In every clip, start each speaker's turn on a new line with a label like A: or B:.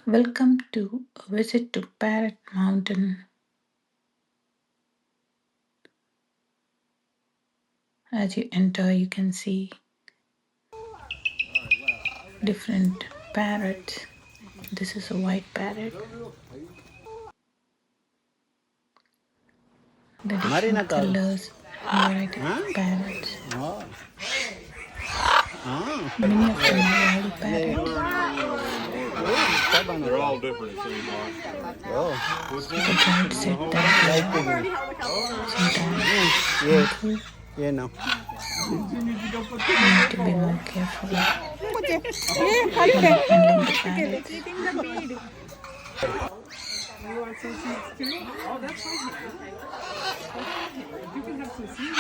A: Welcome to a visit to Parrot Mountain. As you enter, you can see different parrots. This is a white parrot. The different colors and variety of parrots. Many of them are wild parrots.
B: They're all different, it seems like.
A: The guide said that sometimes
C: no.
A: you need to be more careful when handling the parrots.
B: You want some seeds too? Oh, that's fine. You can have some seeds.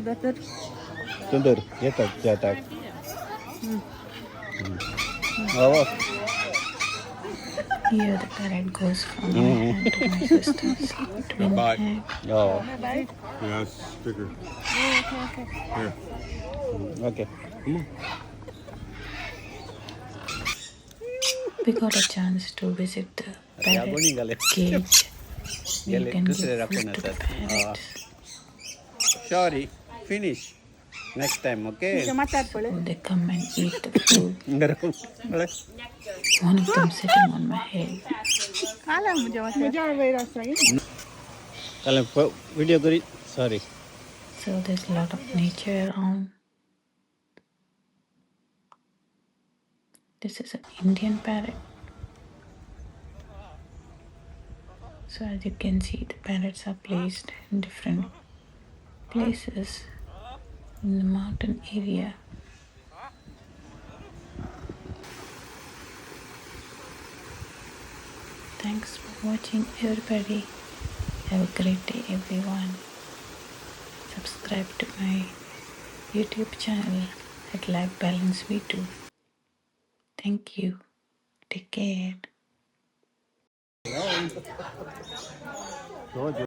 B: Right there.
C: Tundur, jatuh. Oh,
A: Here the parrot goes from my hand to my sister's twin
B: Bye.
A: head.
C: oh,
B: Yeah, it's bigger. Here.
C: okay.
A: We got a chance to visit the parrot cage. You can give food to the parrots.
C: Sorry, finish. Next time, okay?
A: So they come and eat the food. One of them sitting on my head.
C: Video kori. Sorry.
A: So there's a lot of nature around. This is an Indian parrot. So as you can see, the parrots are placed in different places in the mountain area. Thanks for watching, everybody. Have a great day, everyone. Subscribe to my YouTube channel at Life Balance V2. Thank you. Take care.